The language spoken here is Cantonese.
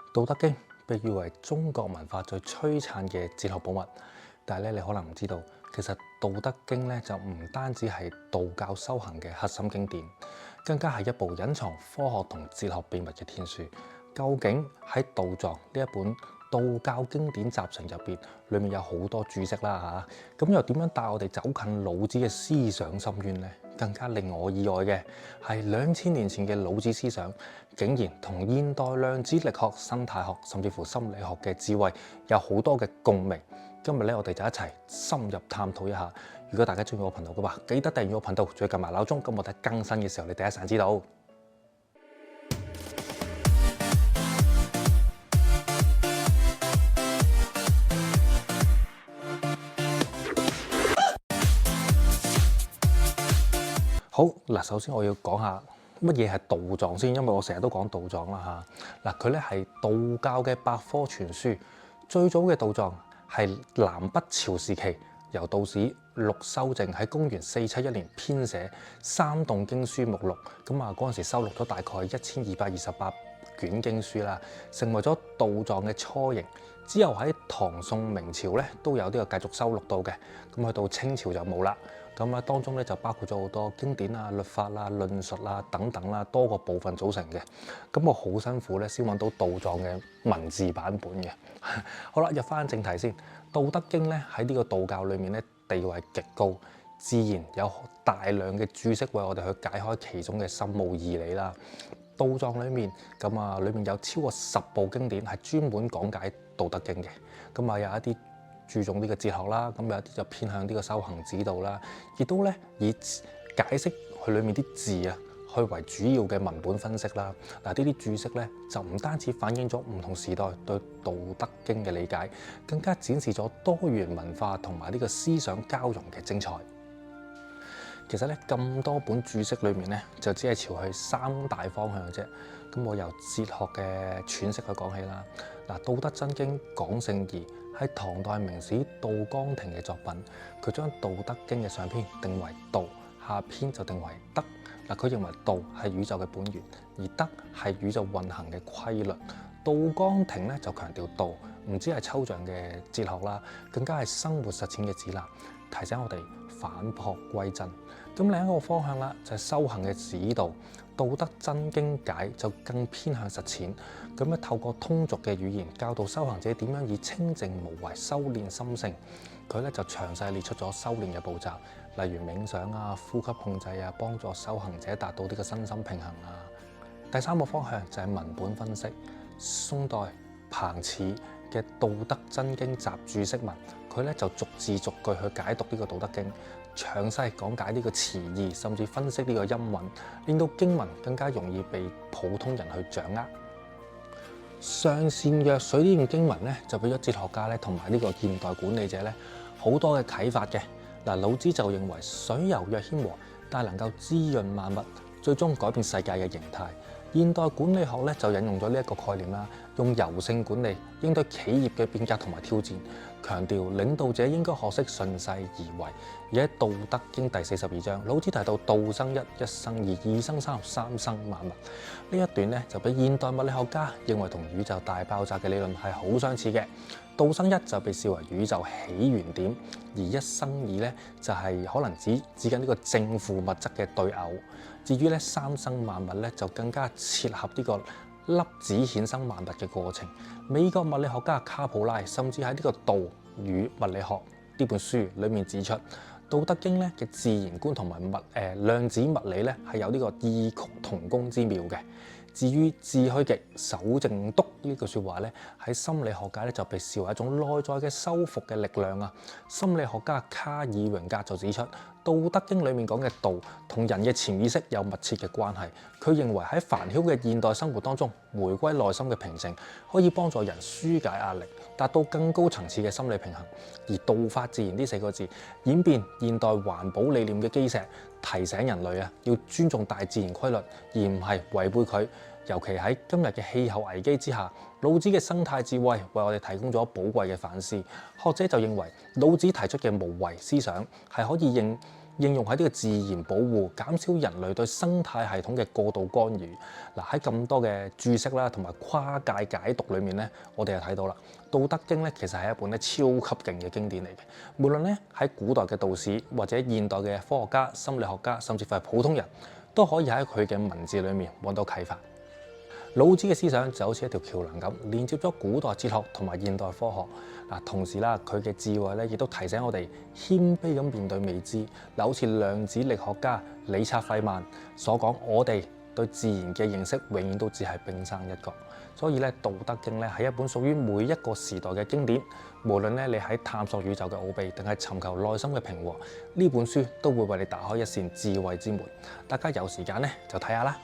《道德經》被譽為中國文化最璀璨嘅哲學寶物，但係咧，你可能唔知道，其實《道德經》咧就唔單止係道教修行嘅核心經典，更加係一部隱藏科學同哲學秘密嘅天書。究竟喺道藏呢一本道教經典集成入邊，裏面有好多注釋啦嚇，咁又點樣帶我哋走近老子嘅思想深淵呢？更加令我意外嘅係2000年前嘅老子思想，竟然同現代量子力學、生態學甚至乎心理學嘅智慧有好多嘅共鳴。今日咧，我哋就一齊深入探討一下。如果大家中意我頻道嘅話，記得訂閱我頻道，再撳埋鬧鐘，咁我哋更新嘅時候，你第一時間知道。好嗱，首先我要講下乜嘢係道藏先，因為我成日都講道藏啦嚇。嗱，佢咧係道教嘅百科全書，最早嘅道藏係南北朝時期由道士陸秀靜喺公元471年編寫《三洞經書目錄》，咁啊嗰陣時收錄咗大概1228卷經書啦，成為咗道藏嘅雛形。之後喺唐宋明朝咧都有呢個繼續收錄到嘅，咁去到清朝就冇啦。咁啊，當中咧就包括咗好多經典啊、律法啊、論述啊等等啦，多個部分組成嘅。咁我好辛苦咧，先揾到道藏嘅文字版本嘅。好啦，入翻正題先，《道德經》咧喺呢個道教裏面咧地位極高，自然有大量嘅注釋為我哋去解開其中嘅深奧義理啦。道藏裏面咁啊，裏面有超過10部經典係專門講解《道德經》嘅。咁啊，有一啲注重呢個哲學啦，咁有一啲就偏向呢個修行指導啦，亦都咧以解釋佢裏面啲字啊，去為主要嘅文本分析啦。嗱，呢啲注釋咧就唔單止反映咗唔同時代對《道德經》嘅理解，更加展示咗多元文化同埋呢個思想交融嘅精彩。其實咧咁多本注釋裏面咧，就只係朝去3大方向嘅啫。咁我由哲學嘅詮釋去講起啦。嗱，《道德真經》講聖義，係唐代名士杜江亭嘅作品。佢將《道德經》嘅上篇定為道，下篇就定為德。嗱，佢認為道係宇宙嘅本源，而德係宇宙運行嘅規律。杜江亭咧就強調道唔止係抽象嘅哲學啦，更加係生活實踐嘅指南，提醒我哋返璞歸真。咁另一個方向啦，就係修行嘅指導。道德真經解就更偏向實踐，咁樣透過通俗嘅語言教導修行者點樣以清淨無為修練心性。佢咧就詳細列出咗修練嘅步驟，例如冥想啊、呼吸控制啊，幫助修行者達到呢個身心平衡啊。第3個方向就係文本分析。宋代彭熾嘅《道德真經集注釋文》，佢咧就逐字逐句去解讀呢個《道德經》。詳細講解呢個詞義，甚至分析呢個音韻，令到經文更加容易被普通人去掌握。上善若水呢段經文咧，就俾咗哲學家咧同埋呢個現代管理者咧好多嘅啟發嘅。嗱，老子就認為水柔若謙和，但係能夠滋潤萬物，最終改變世界嘅形態。現代管理學咧就引用咗呢一個概念啦，用柔性管理應對企業嘅變革同埋挑戰，強調領導者應該學識順勢而為。而喺《道德經》第42章，老子提到道生一，一生二，二生三，三生萬物。呢一段咧就俾現代物理學家認為同宇宙大爆炸嘅理論係好相似嘅。道生一就被視為宇宙起源點，而一生二咧就係可能指緊呢個正負物質嘅對偶。至於咧三生萬物咧就更加切合呢個粒子衍生萬物嘅過程。美國物理學家卡普拉甚至喺呢個《道與物理學》呢本書裏面指出，《道德經》咧嘅自然觀同埋量子物理咧係有呢個異曲同工之妙嘅。至於致虛極守靜篤呢句説話咧，喺心理學界咧就被視為一種內在嘅修復嘅力量啊。心理學家卡爾榮格就指出，《道德經》裡面講嘅道同人嘅潛意識有密切嘅關係。佢認為喺煩囂嘅現代生活當中，回歸內心嘅平靜，可以幫助人紓解壓力，達到更高層次嘅心理平衡。而道法自然呢4個字演變現代環保理念嘅基石，提醒人類啊要尊重大自然規律，而唔係違背佢。尤其喺今日嘅氣候危機之下，老子嘅生態智慧為我哋提供咗寶貴嘅反思。學者就認為，老子提出嘅無為思想係可以應應用喺呢個自然保護，減少人類對生態系統嘅過度干預。嗱，喺咁多嘅注釋啦，同埋跨界解讀裏面咧，我哋就睇到啦，《道德經》咧其實係一本咧超級勁嘅經典嚟嘅。無論咧喺古代嘅道士，或者現代嘅科學家、心理學家，甚至乎係普通人都可以喺佢嘅文字裏面揾到啟發。老子嘅思想就好似一條橋梁咁，連接咗古代哲學同埋現代科學。嗱，同時啦，佢嘅智慧咧，亦都提醒我哋謙卑咁面對未知。嗱，好似量子力學家理察費曼所講，我哋對自然嘅認識永遠都只係冰山一角。所以咧，《道德經》咧係一本屬於每一個時代嘅經典。無論咧你喺探索宇宙嘅奧秘，定係尋求內心嘅平和，呢本書都會為你打開一扇智慧之門。大家有時間咧就睇下啦。